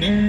Maligayang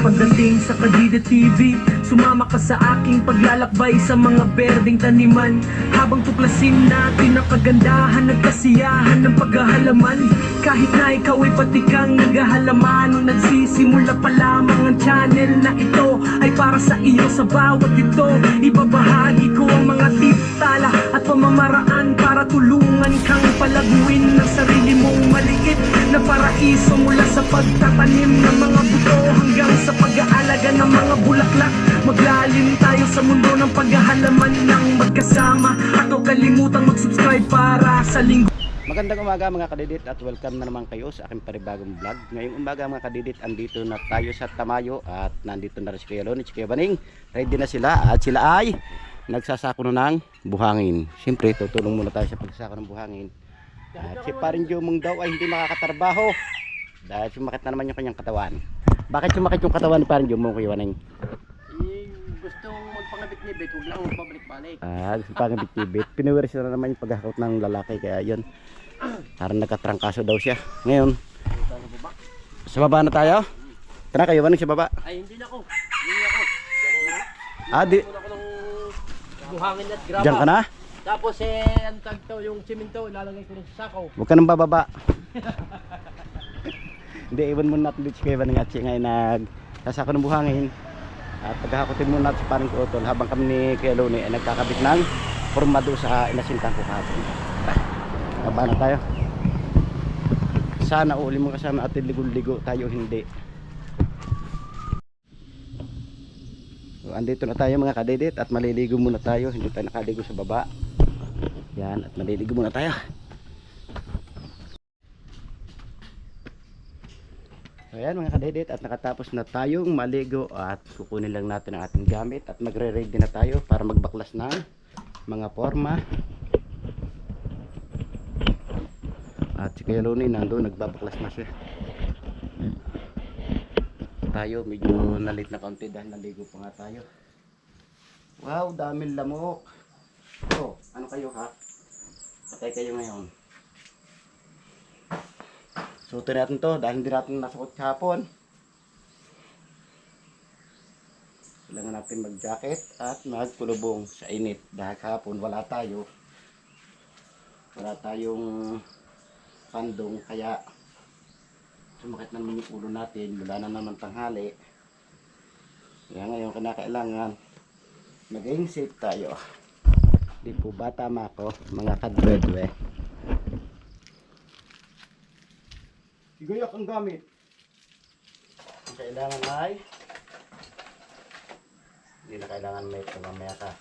pagdating sa Kadida TV. Sumama ka sa aking paglalakbay sa mga berdeng taniman, habang tuklasin natin ang kagandahan at kasiyahan ng paghahalaman. Kahit na ikaw ay patikang naghahalaman o nagsisimula pa lamang ang channel na ito ay para sa iyo. Sa bawat ito, ibabahagi ko ang mga tip, tala at pamamaraan para tulungan kang palaguin ng sarili mong maliit na paraiso, mula sa pagtatanim ng mga buto hanggang sa pag-aalaga ng mga bulaklak. Maglalim tayo sa mundo ng paghahalaman ng magkasama, at huwag kalimutang mag-subscribe para sa linggo. Magandang umaga mga kadidit at welcome na naman kayo sa aking panibagong vlog. Ngayong umaga mga kadidit, andito na tayo sa Tamayo at nandito na rin si Kuya Loni, si Kuya Baning. Ready na sila at sila ay nagsasako na ng buhangin. Siyempre tutulong muna tayo sa pagsasako ng buhangin. At si Parin Jomong daw ay hindi makakatrabaho dahil sumakit na naman yung kanyang katawan. Bakit sumakit yung katawan ni Parin Jomong, Kuya Baning? Gustong magpangabit-nibit, huwag lang magpabalik-balik. Gusto pangabit-nibit. Piniwiris na naman yung paghahakot ng lalaki, kaya yun. Parang nagkatrangkaso daw siya. Ngayon, sa baba na tayo? Tara kayo, Baning, sa baba? Ay, hindi na ako. Hindi na ako. Di... Muna ako ng buhangin at graba. Diyan ka na? Tapos ang tagto, yung simento, ilalagay ko rin sa sakaw. Huwag ka nang bababa. Hindi, iwan muna natin dito si Kuya Baning at siya ngayon nagsasako ng buhangin. At paghahakotin muna natin si Paring Utol habang kami ni Kuya Loni ay nagkakabit ng formado sa inasintang ko kahapon. Baba na tayo. Sana uli mo kasama at ligo-ligo tayo, hindi. So, andito na tayo mga kadidit at maliligo muna tayo. Hindi tayo nakaligo sa baba. Yan, at maliligo muna tayo. So yan mga kadidit, at nakatapos na tayong maligo at kukunin lang natin ang ating gamit at magre-ready na tayo para magbaklas ng mga forma. At si Kuya Loni nandun, nagbabaklas na siya. Tayo medyo nalit na kaunti dahil naligo pa nga tayo. Wow, daming lamok. So, ano kayo ha? Patay kayo ngayon. Suotin natin to dahil hindi natin nasukot kahapon. Kailangan natin mag-jacket at magpulubong sa init dahil kahapon wala tayong pandong, kaya sumakit na naman yung ulo natin, wala na naman tanghali. Kaya ngayon kinakailangan maging safe tayo. Di po ba tama ko mga kadwedwe? Igayak ang gamit. Ang kailangan ay hindi na kailangan may mamaya ka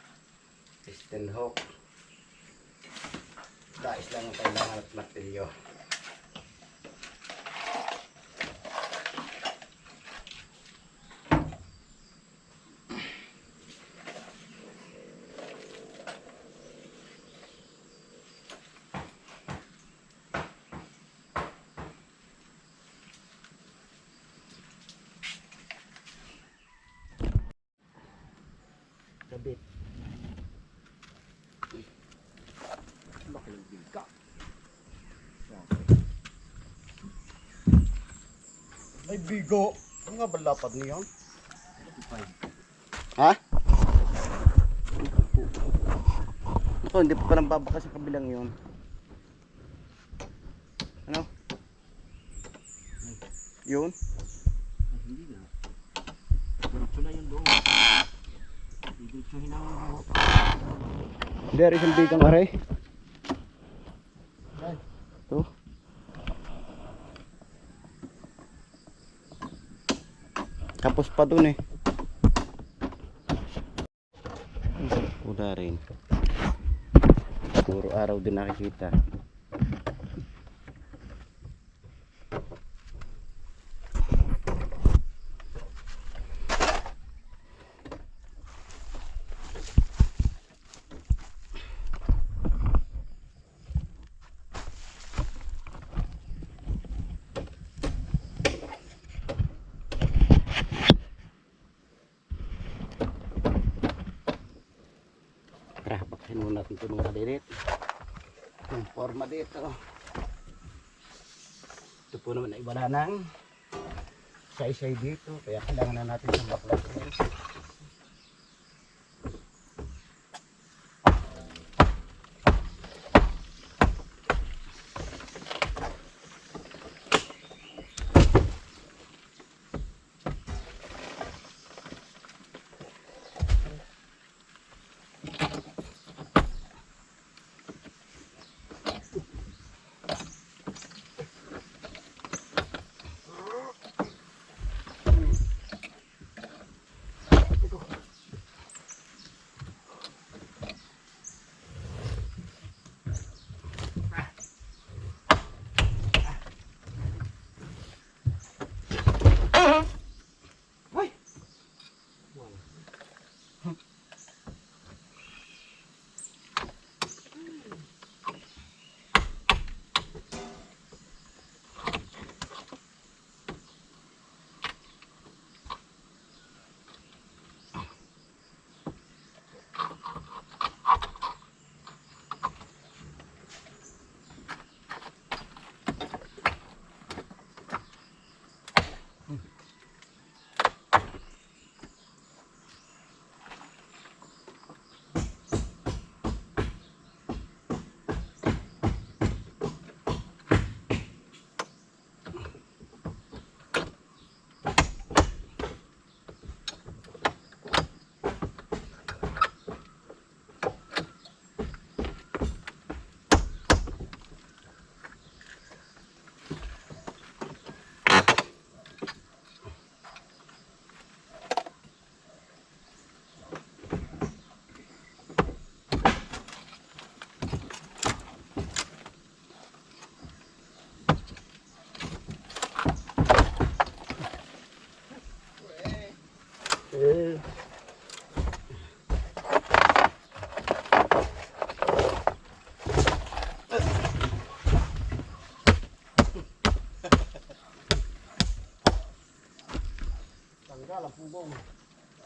piston hook. Dais lang ang kailangan at martilyo. Kabit. Laki ng bigka. Ay bigo. Ang nga ba lapad niya? Ha? Ito, hindi pa lang babaka sa kabilang yun. Ano? Yun? Hindi na. Diretso na yun doon. Hindi, rin siyang bigang aray. Ito. Kapos pa dun eh. Wala rin. Puro araw din nakikita. Ito mga kadirit. Yung forma dito. Ito po naman ay wala nang say-say dito. Kaya kailangan na natin sa baklasin.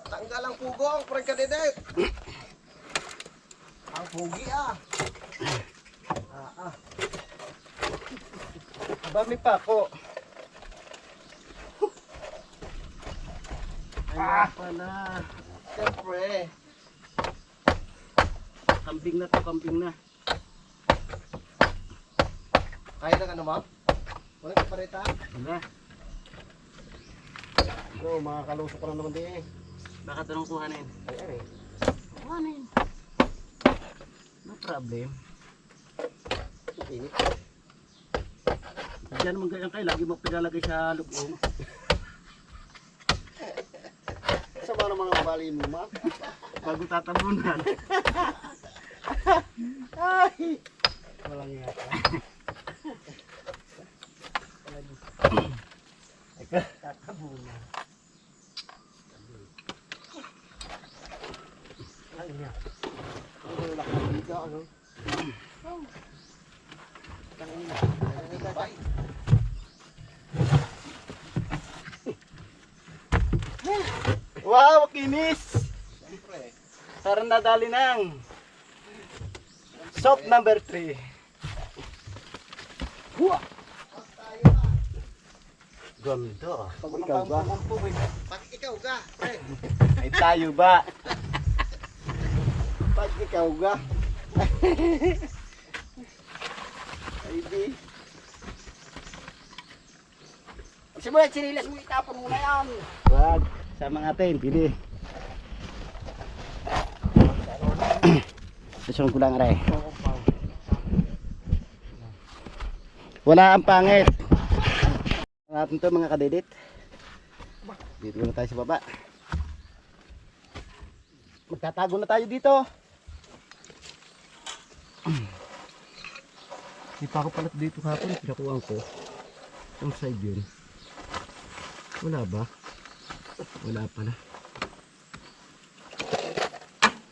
Tanggal ang pugong, pre kadidet. Ang pugi ah. Bami pa ako. Ayan pala. Siyempre. Kambing na to, kambing na. Kaya na ka naman? Wala ka parita? Wala. No, makakalusok ka na naman din eh. Baka tanong kuhanin. Ayan eh. Kuhanin. No problem. Init. Diyan naman ganyan kayo, lagi mo pinalagay sa lubong. Sama ng mga bali mo ma. Bago tatabunan. Ay! Walang nga ka. Tatabunan. Ay niya. Ang laki dito ano? Tangina. Bye. Wow, kinis! Siyempre. Sarang nadali ng soap number 3. Wah! Ganda. Pag Ikaw ba? Pag ikaw ka, eh. Ay tayo ba? Pag ikaw ka. Ay di. Simula, sinilas mo itapon mo na yan. Wag. Sama natin, pili. Susunod ko lang, aray. Wala ang pangit. Natin to mga kadidit. Dito na tayo sa baba. Magtatago na tayo dito. Di pa ako palat dito kapon. Pinakuhaan ko. Ang side yun. Wala ba? Wala pala.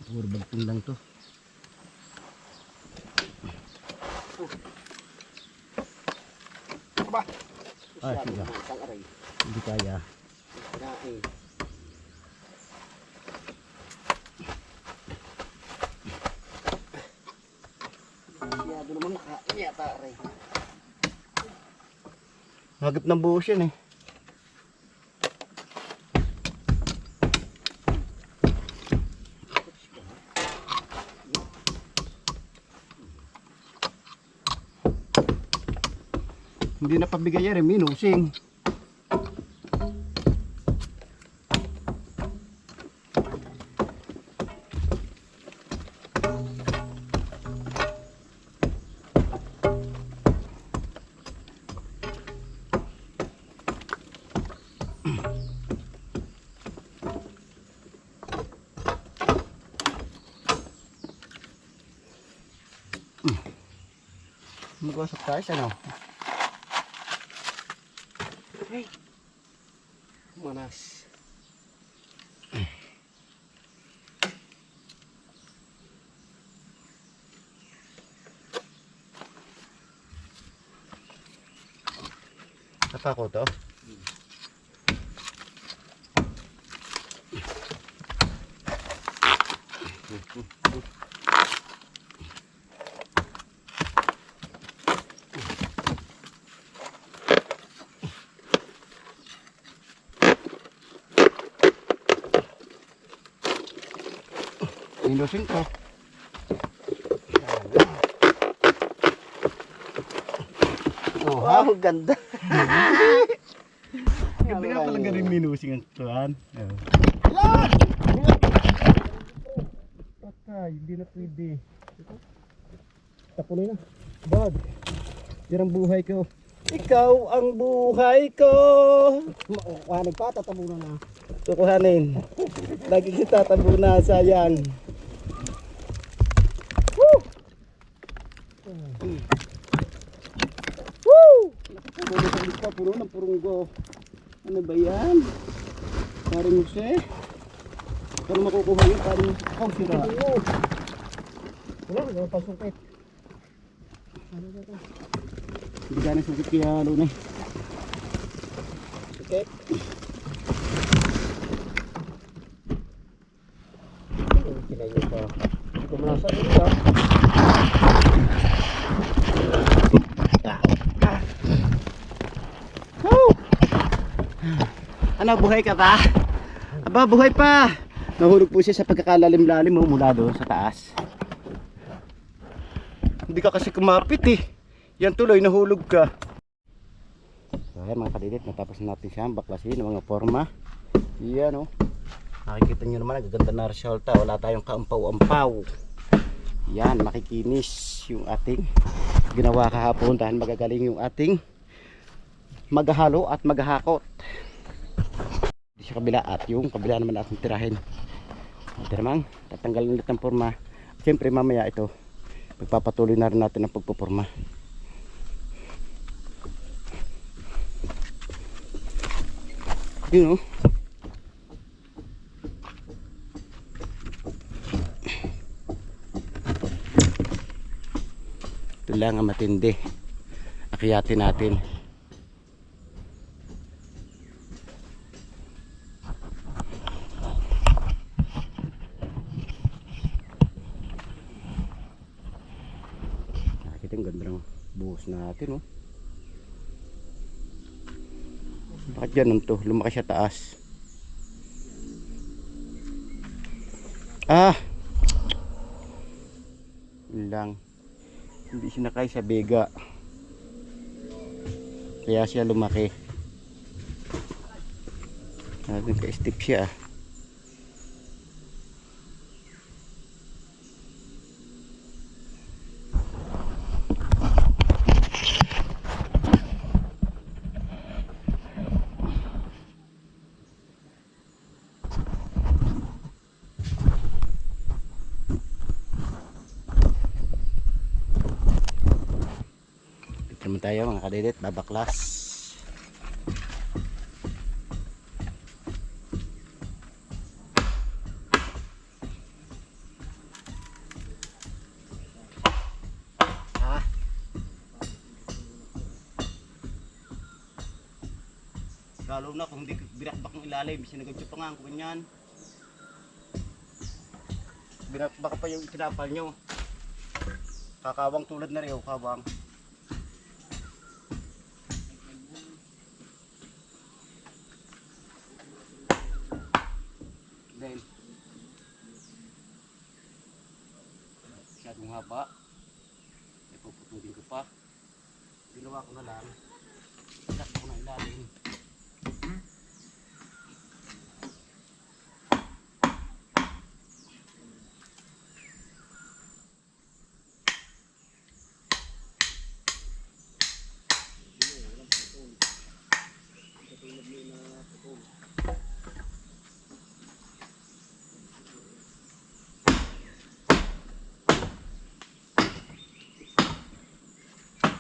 Puro bagting lang to. Ba? Ah, sige. Hindi kaya. Nae. pare. Hagip ng buhos yan eh. Hindi na pabigay yan eh, minusing. Magwasok tayo sa ano? Hey. Manas. Apa ko to? Inusin ko. Oh, wow, ganda. Ganda nga pala rin minusing ang tuwan. Patay, hindi na pwede. Tapunin na. Bad. Yan ang buhay ko. Ikaw ang buhay ko. Kuhanin pa, tatabunan na. Kukuhanin. Lagi kita tabunan, sayang. Woo! Woo! Nakapagod sa lista, puno ng purunggo. Ano ba yan? Paring Jose. Paano makukuha yun? Paring oh, sira. Wala, wala pasukit. Hindi ka na sukit kaya ano na eh. Sukit. Kinayo pa. Ito mo nasa dito. Ano, buhay ka pa? Aba, buhay pa! Nahulog po siya sa pagkakalalim-lalim mo mula doon sa taas. Hindi ka kasi kumapit eh. Yan tuloy, nahulog ka. So ayan mga kadidit, natapos natin siya baklasin ng mga forma. Yan oh. Nakikita nyo naman, nagaganda na resulta. Wala tayong kaampaw-ampaw. Yan, makikinis yung ating ginawa kahapon dahil magagaling yung ating maghahalo at maghahakot sa kabila at yung kabila naman natin tirahin. Ito naman, tatanggalin ulit ng forma. Siyempre mamaya ito, magpapatuloy na rin natin ang pagpuporma. Yun o. Ito lang ang matindi. Akyatin natin. Nakikita yung ganda ng buhos natin oh. Bakit ganun to? Lumaki siya taas. Ah! Yun lang. Hindi sinakay sa bega. Kaya siya lumaki. Nagka-step siya. Naman tayo mga kadidit, babaklas. Ha? Lalo na kung hindi binakbak ng ilalim, sinagad pa nga ang ganyan. Binakbak pa yung tinapal nyo. Kakawang tulad na rin, kawang. haba. Ipuputulin ko pa. Ginawa ko na lang. Ilat ko na ilalim.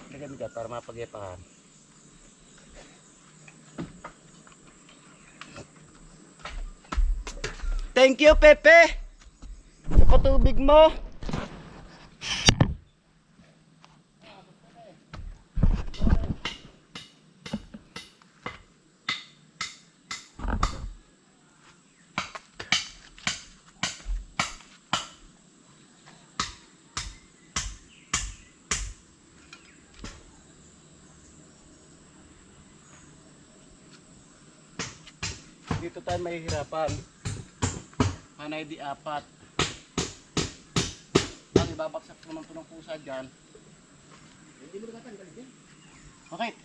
Lagyan mo dyan para mapag-ipahan. Thank you, Pepe! Sa patubig mo. Dito tayo mahihirapan. Panay di apat. Lang ibabaksak naman ito ng pusa dyan. Hindi mo nakatanggal din. Bakit?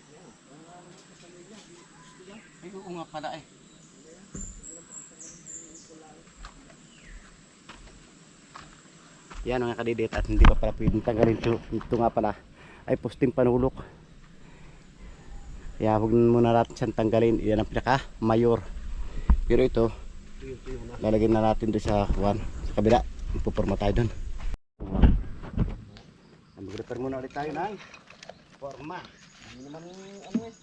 Ay, oo nga pala eh. Yan mga kadidit at hindi pa pala pwedeng tanggalin ito nga pala ay posting panulok. Kaya huwag muna natin siyang tanggalin. Yan ang pinaka mayor. Pero ito lalagyan na natin doon sa kabila. Ipuporma tayo doon. Mag-repair muna ulit tayo ng forma. Hindi naman ano eh.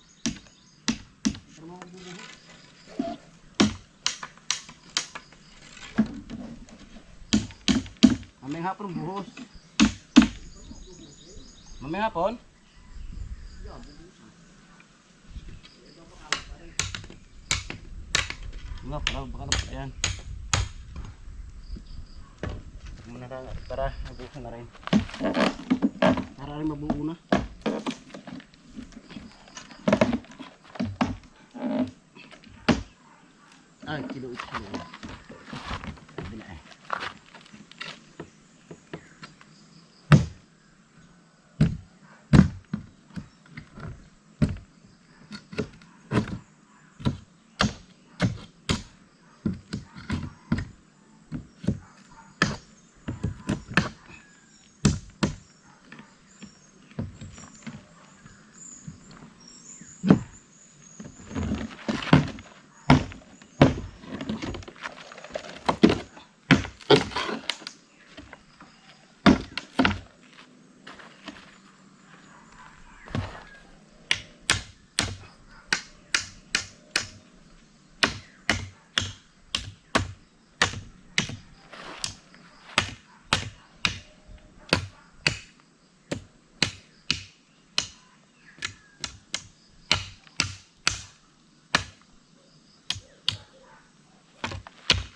Mamayang hapon buhos. Mamayang hapon? Nga pala, baka naman yan. Muna para nabuhusan na rin. Para rin mabuo na. Ay, kinuit. Sabi na eh.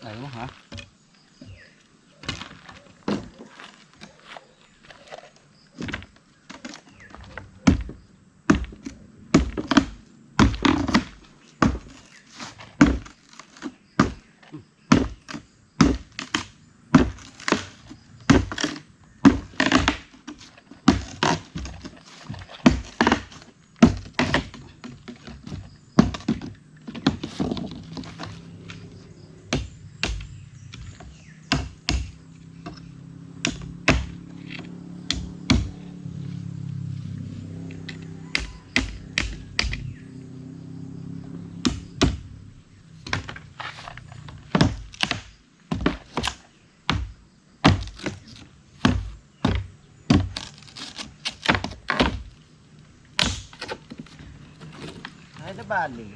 Ayaw mo ha? Ay, nabali.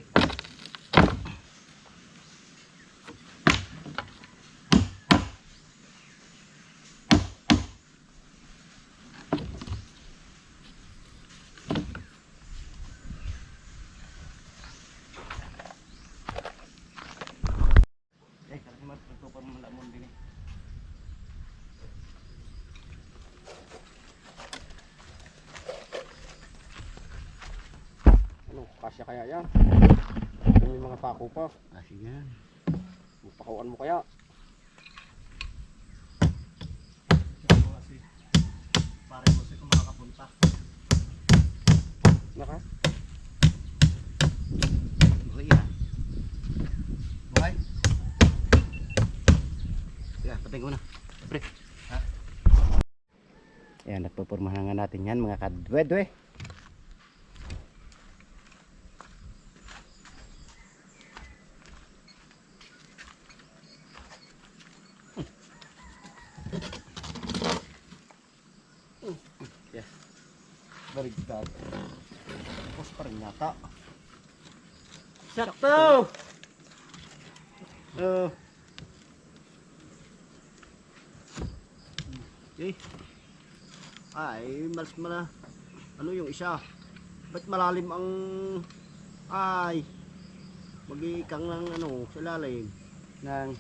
Eh, kasi matutupan mo lamon din eh. Ano, kasya kaya yan? Kung may mga pako pa. Ah, sige yan. Magpakauan mo kaya. pare mo kung makakapunta. Naka? Buhay yan. Buhay? Yeah, patay ko na. Pre. Ha? Ayan, nagpupurmahan nga natin yan mga kadwedwe. Yeah. Barigdad. Tapos pa rin yata. Sakto! Okay. Ay, malas mala. Ano yung isa? Ba't malalim ang ay mag-iikang ng ano sa ilalim ng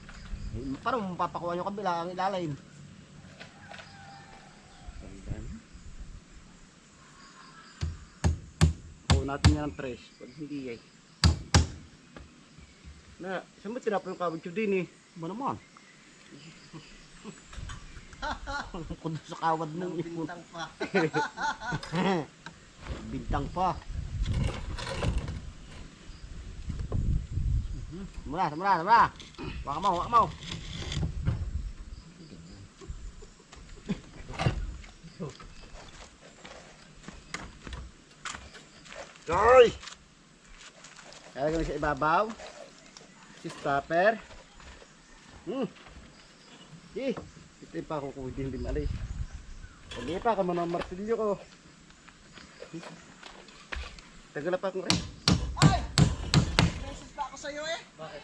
parang mapapakuha nyo kabila ang ilalim. Kuha natin yan ng tres pag hindi ay na saan ba tinapon yung kabit yun din eh ba naman kundo sa kawad ng ipon. Bintang pa. Bintang pa. Mula. Waka mo. Ay! Kaya kami sa ibabaw. Si stopper. Ito yung pa ako din malis. Hindi pa ka man ang martilyo ko. Tagal na pa akong rin. Ay! Message pa ako sa'yo eh. Bakit?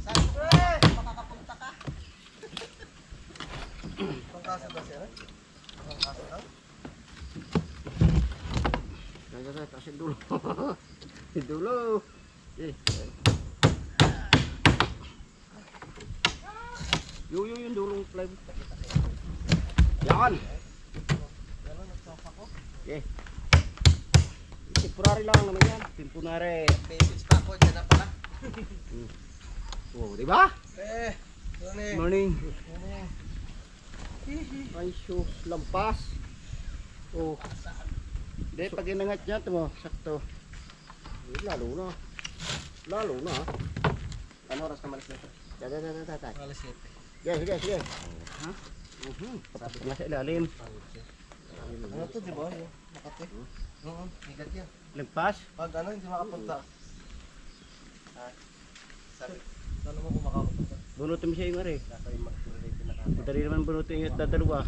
Sabi ko eh, makakapunta ka. Pangkaso ba siya? Pangkaso daw? Kaya taas yung dulo. Yung dulo. Yung dulong plywood. Yan. Gano'n, nagsofa ko. Okay. Temporary lang naman yan. Temporary. Message pa ako, dyan na pala. Oh, di ba? Good Morning. Ay, shoes, lampas. Oh. Hindi, pag inangat niya, ito mo, sakto. Lalo na. Ano oras ka malis nito? Tatay. Alas 7. Sige. Ha? Tapos nga sa ilalim. Ano to, di ba? Yung Makati. Oo, higat yan. Lagpas. Pag ano, hindi makapunta. Sabi, saan mo kung makapunta? Bunutin mo siya yung ari. Nasa yung mag-relate na kami. Madali naman bunutin yung dalawa.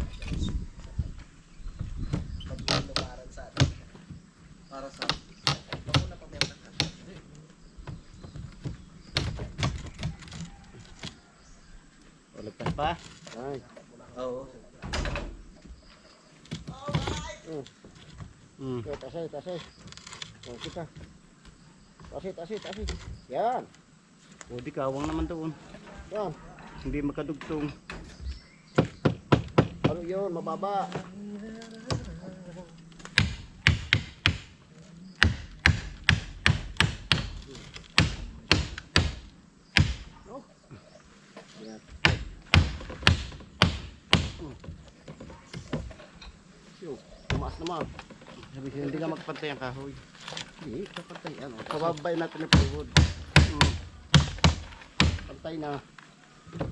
Pag-lumaran sa atin. Para sa... Bako na pamenta ka. O, lagpas pa. Ay. Oo. Tasay. O, kita. Tasay. Yan. O, di kawang naman doon. Yan. Hindi makadugtong. Ano yun? Mababa. No? Yan. Tumaas naman. Sabi siya, hindi ka magpantay ang kahoy. Hindi, kapantay. Ano? Pababay natin ang plywood. Pantay na.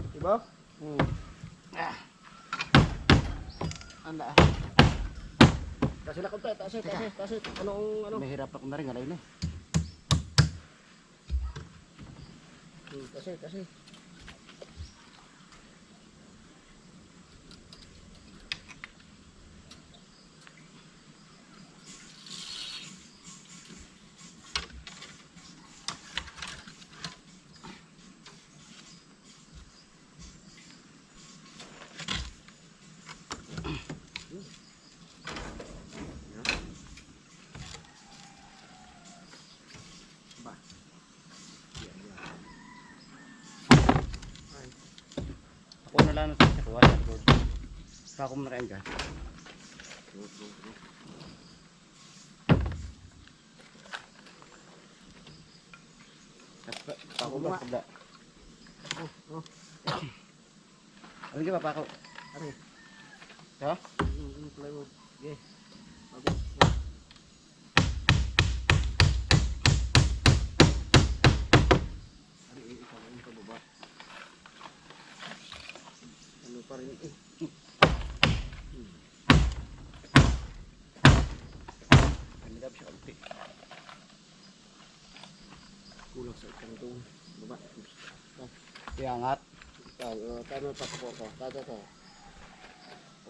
Diba? Anda. Kasi na kumpay, tasit. Anong? Mahirap ako na rin, alay na. Tasit. Ako na lang sa kuha sa food. Ako mo na rin guys. Ako ba? Ano ka pa ako? Ano? Ito? supply mo. Okay. Bago. Ari, ikaw ang kababa. Ano pa rin eh. Ano daw siya kalpi? Kulang sa ikang itong baba. Iangat. Tama pa ako. Tata.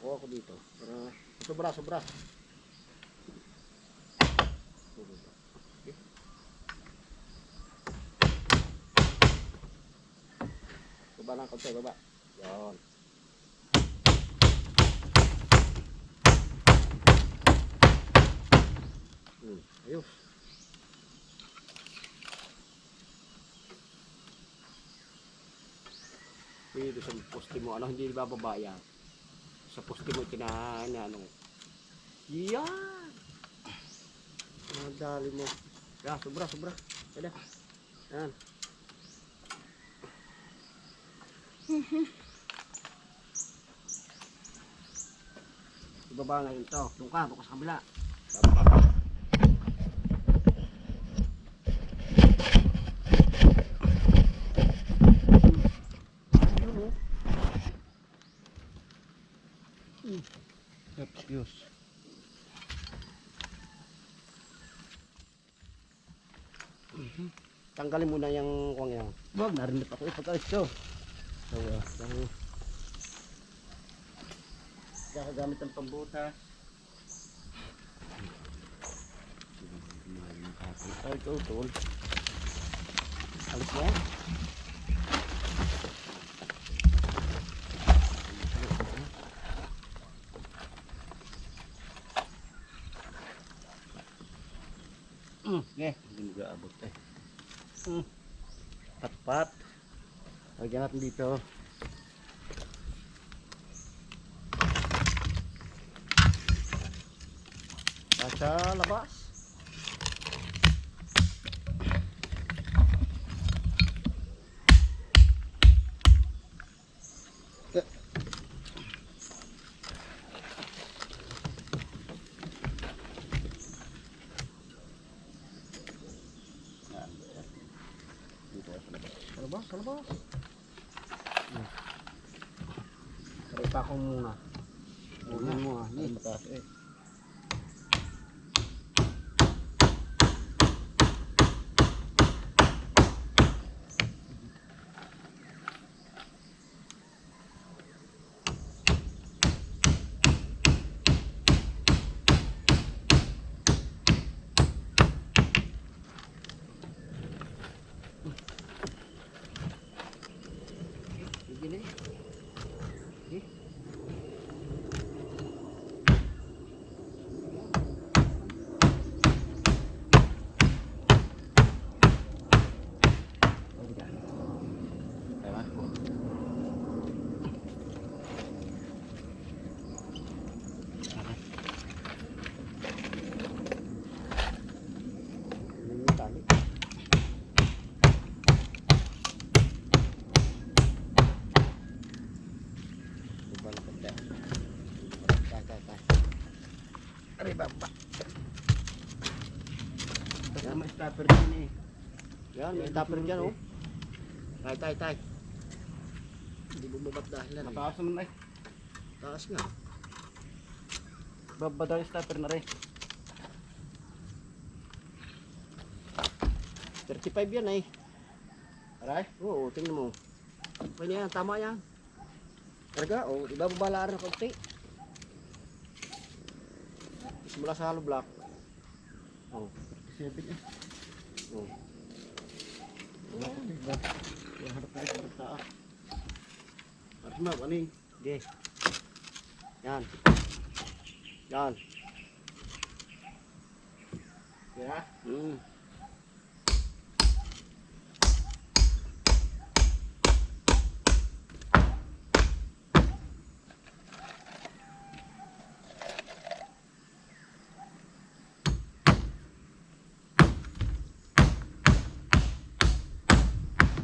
Ako dito. Para sobra. Baba lang konti, baba. Yan. Ayos. Dito sa poste mo, hindi bababa yan. Sa poste mo ano. Yan. Madali mo. Ya, sobra. Ada. Yan. Ibaba ngayon to. Doon ka, bukas kabila. Excuse. Tanggalin muna yung kuwang yan. Wag, narinig ako ipag-alis ko. So, yung Gamit ang pambutas. ay ito, tol. Alis yan. Okay. Hindi mag-aabot eh. Pat-pat. Lagyan natin dito. Nasa labas. Sa labas. Tarik pa akong muna. Ulan mo ah. Ang mataas eh. Gini. Tama. Ini yung tali. Ibang ganda. Tay. Ari baba. Basta may stopper din eh. Yan, may tupper dyan oh. Tay. Hindi bumabat dahil na. Mataas naman eh. Taas nga. Babadal yung stopper na rin. 35 yan eh. Aray? Oo, tingnan mo. Pwede yan, tama yan. Karga, oh, iba babalaan ng konti. Simula sa hollow block. Oh, 7 eh. oh. Diba? Kaya harap na rin sa taas. At ma, aning. Okay. Yan. Yan. Kaya?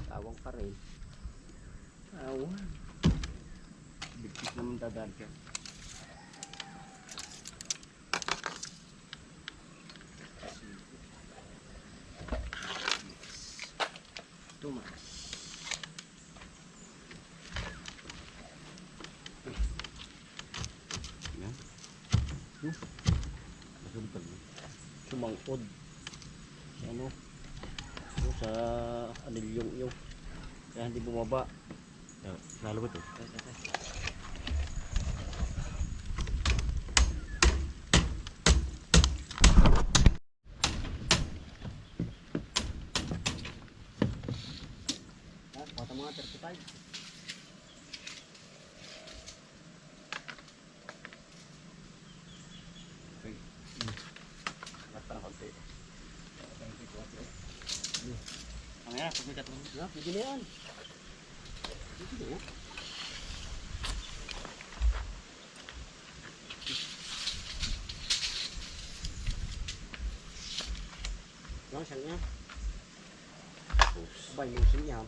Tawang pa rin. Awan. Bigkis naman dadaan ka. Tumas. Yan. Nasumpal mo. Sumangkod. Ano? Yung sa anilyong iyo. Kaya hindi bumaba. Lalo ba ito? Pata mga 35. Basta na konti. Ang yan, pagbigat mo. Pwede na yan. Pwede na. Lang siya niya. Abay, lusin niya.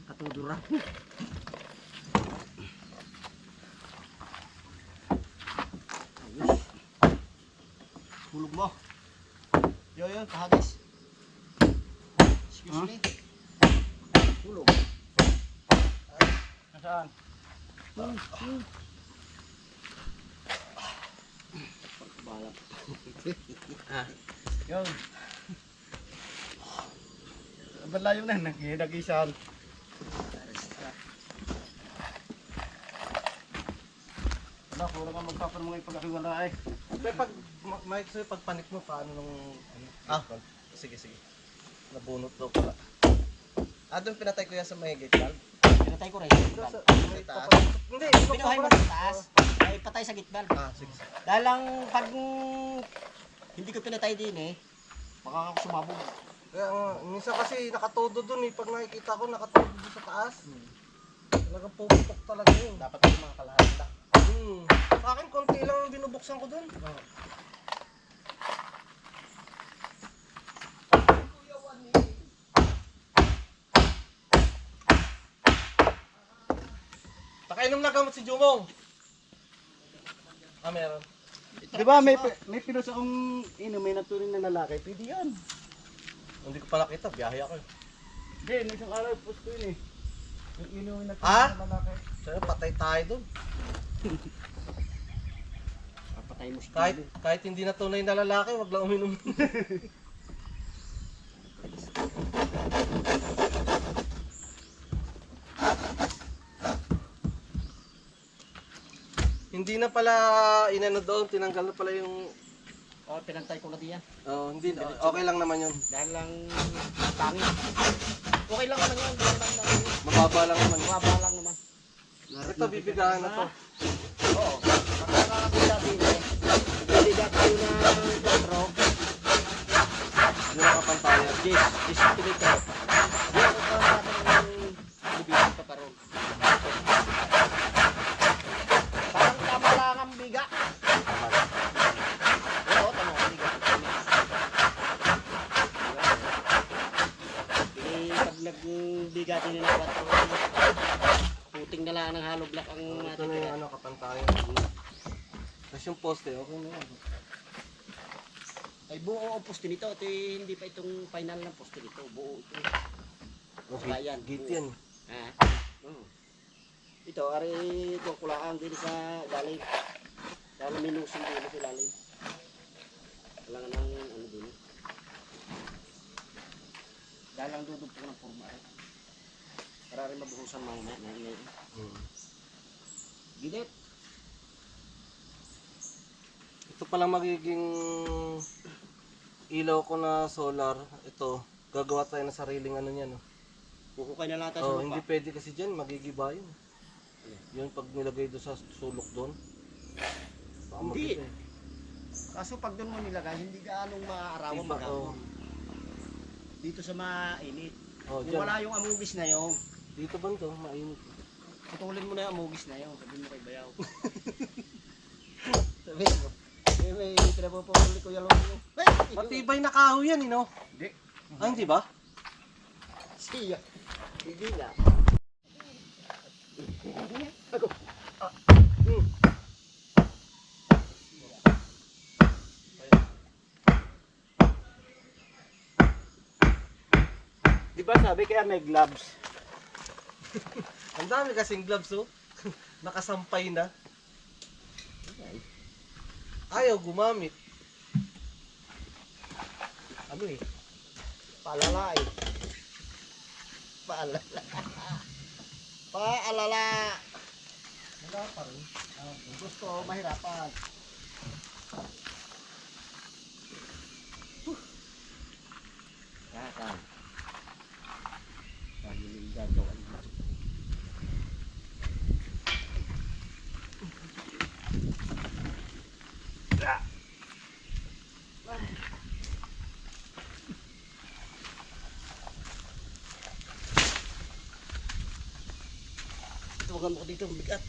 Katudura. Ayos. Hulog mo. Yo, kahagis. Excuse me. Tulog. Nasaan? Balap. Yun. Ang layo na, nagisan. Wala, puro ka magpapan mo ngayon pag-akiwala eh. Pero pag, Mike, sa'yo, pag panik mo, paano nung, sige. Nabunot daw pala. Doon pinatay ko yan sa may gate valve. Pinatay ko rin. Doon sa may taas. Hindi, Pinuhay mo sa taas. Ay, patay sa gitbal. Sige. Dahil lang pag hindi ko pinatay din baka ako sumabog. Kaya minsan kasi nakatodo doon pag nakikita ko nakatodo doon sa taas. Talagang puputok talaga yun. Dapat yung mga kalahati lang. Sa akin, konti lang ang binubuksan ko doon. Nakainom na gamot si Jumong. Meron. Di ba may pinos akong inumin na turing na lalaki? Pwede yan. Hindi ko pa nakita, biyahe ako eh. Hindi, may isang araw post ko yun eh. Yung inumin na Ah? turing na lalaki. Sa'yo, patay tayo doon. Papatay mo si Kahit hindi na tunay na lalaki, wag lang uminom. Hindi na pala inano doon, tinanggal na pala yung pinantay ko na diyan. hindi okay lang naman yun. Dahil lang pangit. Okay lang naman yun. Dahil lang naman. Mababa lang naman. Mababa lang naman. Ito bibigahan na to. Oo. Pagkakabila din Bibigyan tayo ng 4. Yung nakapantayan. 10 centimeter. Yan ito natin ng bibigyan pa ron. Parang tama lang ang biga. Oo, tama ang biga. Pag nagbiga din ng 4, puting na lang ng hollow block ang Ito na yung kapantayan. Tapos yung poste, okay na yan. ay buo ang poste nito. Ito hindi pa itong final ng poste nito. Buo ito. Saka yan. Gate buo. yan. Oo. Ito, ari kukulaan din sa galing. Dahil minusin din sa lalim. Kailangan ng ano din. Dahil lang dudugtong ng forma. Para rin mabuhusan mga ngayon. Gidit. Ito pala magiging ilaw ko na solar. Ito, gagawa tayo ng sariling ano niyan. Kukukay na lang tayo sa lupa. Hindi pwede kasi dyan, magigiba yun. Yun pag nilagay doon sa sulok doon. Baka Hindi. mabigat eh. Kaso pag doon mo nilagay, hindi gaanong maaarawan Iba, maghapon. Dito sa mainit. Kung dyan. wala yung amugis na yun, Dito ba ito? Mainit. putulin mo na yung amugis na yun. Sabihin mo kay Bayaw. Sabihin mo. May pinapapapuli ko yung lolo mo. Matibay na kahoy yan, no? Hindi. Hindi ba? Siya. Hindi na. Di ba sabi kaya may gloves? Ang dami kasing gloves, oh. Nakasampay na. Ayaw gumamit. Ano eh? Paalala eh. Paalala. Paalala. Wala pa rin. Gusto, mahirapan. Yakan. Dahil yung gagawin dito. Tuwagan mo ko dito, bigat.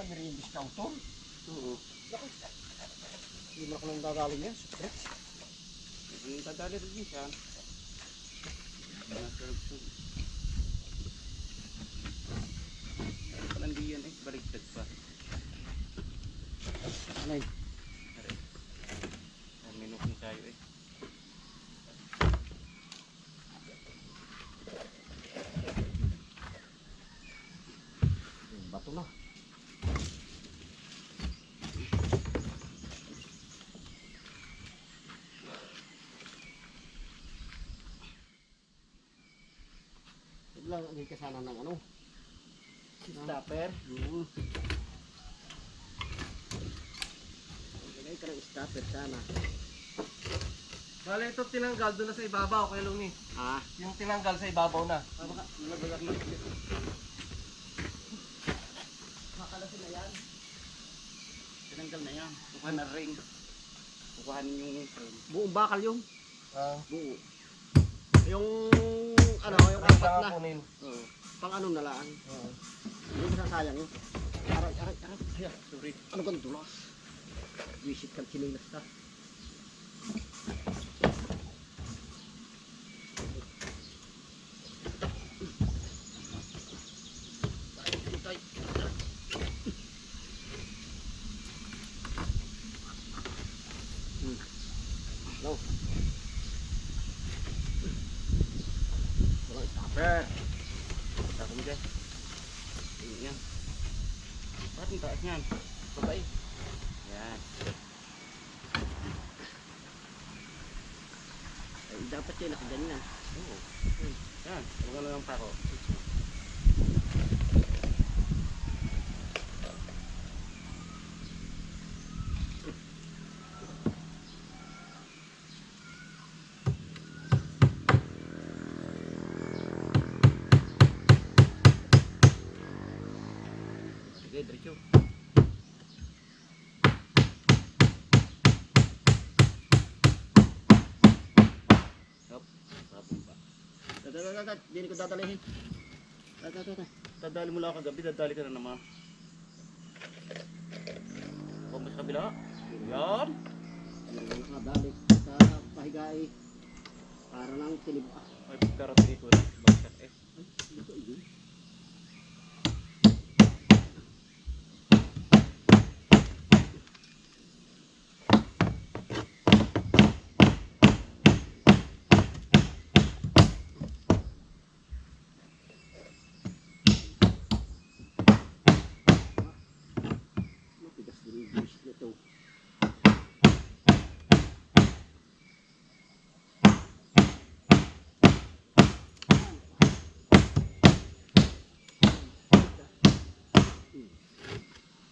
kami rin yung discountor. Oo. Hindi mo ako nang gagaling yan. Stretch. Ang dadali rin din siya. Nasarap-sarap. Parang di yan eh. Baligtad pa. Ano yun? Ang minukong tayo eh. Yung bato na. Ito lang ang kasana ng ano. Stopper. Lagay ka ng stopper sana. Bale, ito tinanggal doon na sa ibabaw, kay Luni. Ah, Yung tinanggal sa ibabaw na. baka nalaglag na. Makalasin na yan. Tinanggal na yan. Kukuha na ring. Kukuhanin yung ring. Buong bakal yung. Ah, Buo. Yung ano, yung apat na. kailangan kunin. Oo. Pang ano na lang. Oo. Hindi ko sasayang yun. Aray. Ay, sorry. Ano bang dulas? Visit kang sinilas ka. Hello. Walang stopper. Tako mo dyan. Yan. Bakit ang taas niyan? Babay. Yan. Ay, dapat yun nakaganyan. Oo. Yan. Huwag na lang pa ako. Sige, diretso. Hop. Tapon pa. Hindi ko dadalihin. Dadali mo lang kagabi, dadali ka na naman. Huwag mo sa kabila. Yan. Hindi ko nakadali sa pahigai. Para lang tilib. Ay, pagkarating ko na. Bagsak eh. Ito, yun. Matigas din yung buwisit nito.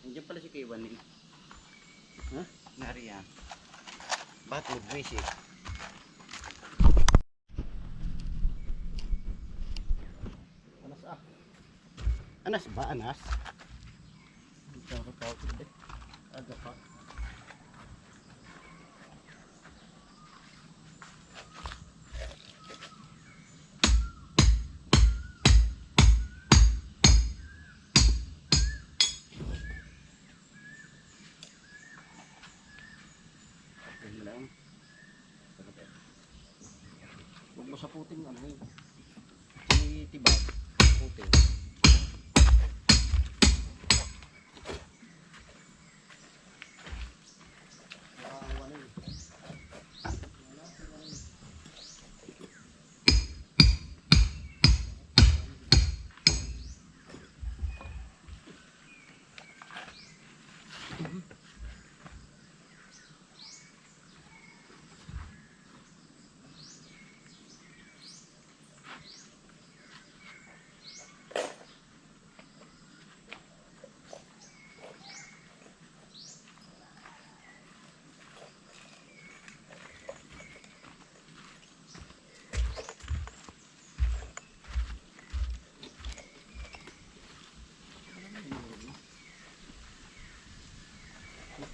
Nandiyan pala si Kaywan eh. Ha? Nariyan. Ba't mag-visit? Alas ah. Anas ba? Anas? Aga pa. Yun lang. Huwag mo sa puting ano yun. Tinitibag. Puting. Wala yun.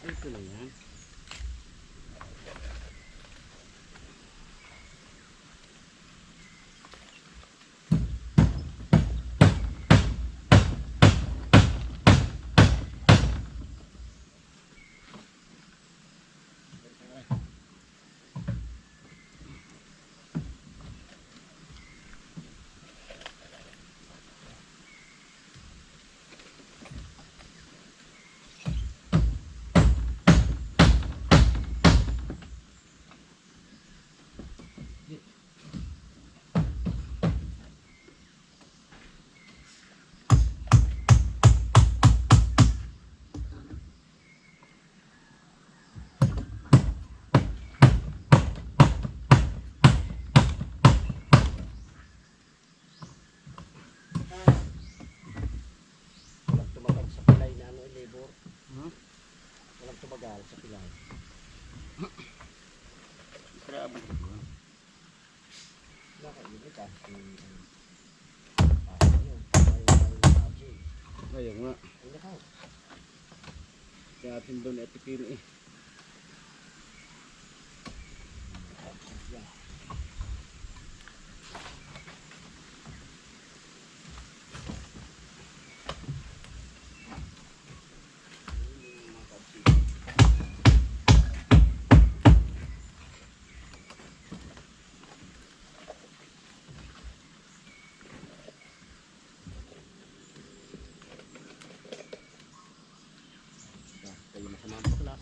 Ito na yan. tumagal sa pilay. Grabe ko. Nakaibig ka. Ayun nga. Ay, nakaw. Kaya atin doon etikin eh. Kayo masama ang paklas.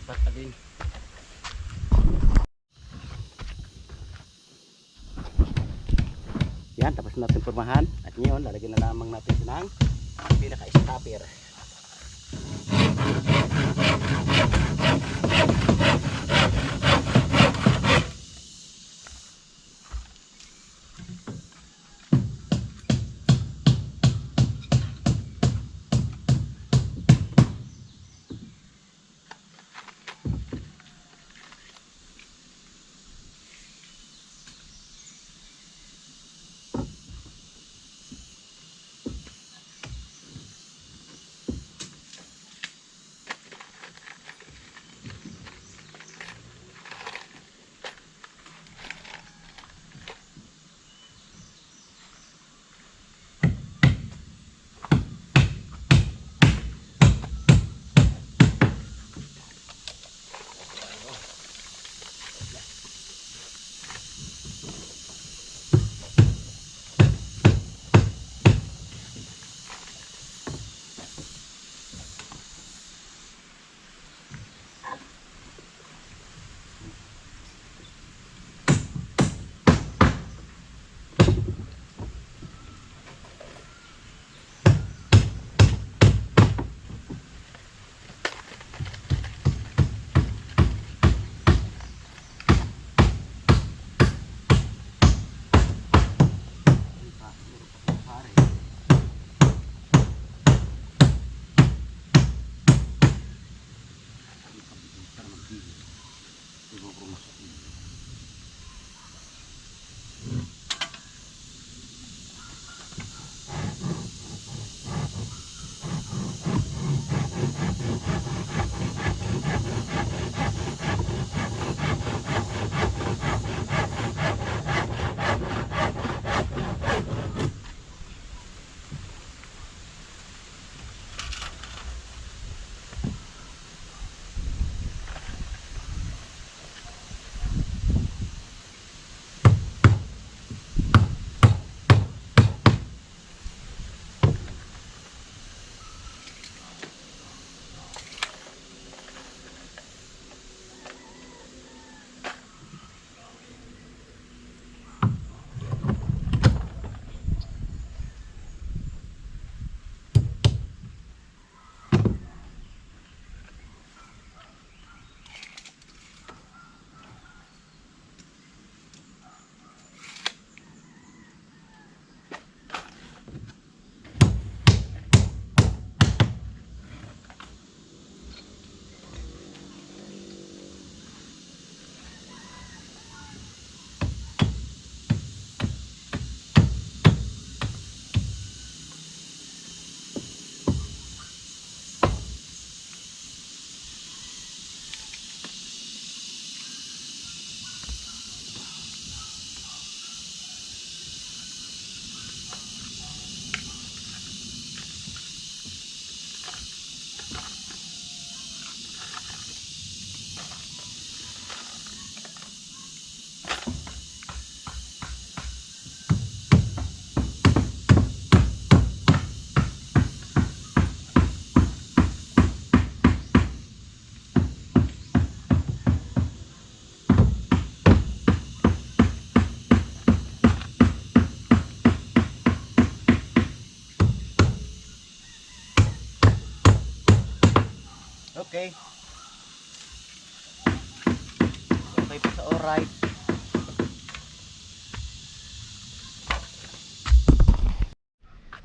Baka din. Yan, tapos natin formahan. At ngayon, lalagyan na lamang natin ito ng pinaka-stopper. Okay. Okay po sa alright.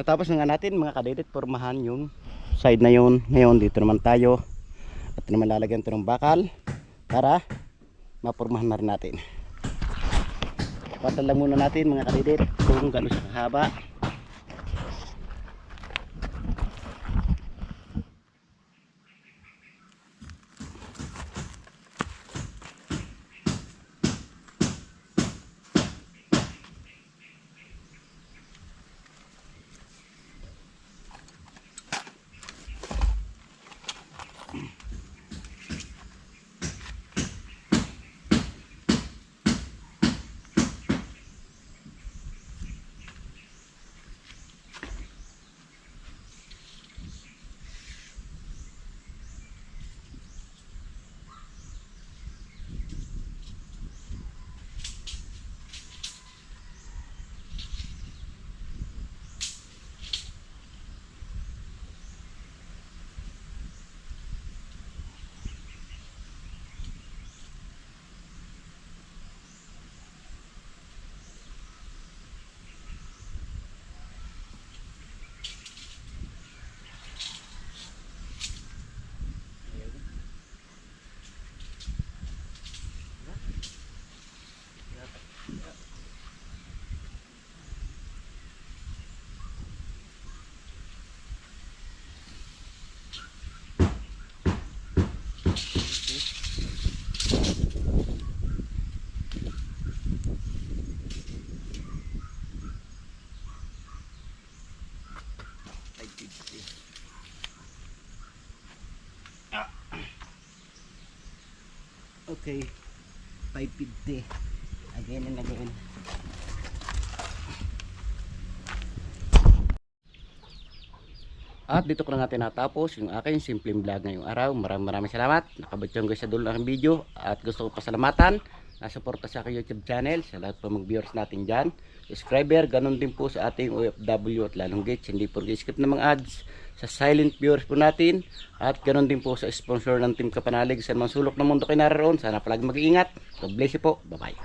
Katapos nga natin mga kadidit, pormahan yung side na yun. Ngayon dito naman tayo at naman lalagyan ito ng bakal para mapormahan na rin natin. Patal lang muna natin mga kadidit kung gano'n siya kahaba. Okay, 550 again and again. At dito ko na natin natapos yung aking simpleng vlog ngayong araw. Maraming salamat. Nakabatsyong guys sa dulo ng video. At gusto ko pasalamatan na suporta sa aking YouTube channel. Sa lahat po mga viewers natin dyan. Subscriber, ganun din po sa ating OFW at lalong gates. Hindi po skip ng mga ads. Sa silent viewers po natin. At ganun din po sa sponsor ng Team Kapanalig sa mga sulok ng mundo kayo naroon. Sana palagi mag-iingat. God bless you po. Bye bye.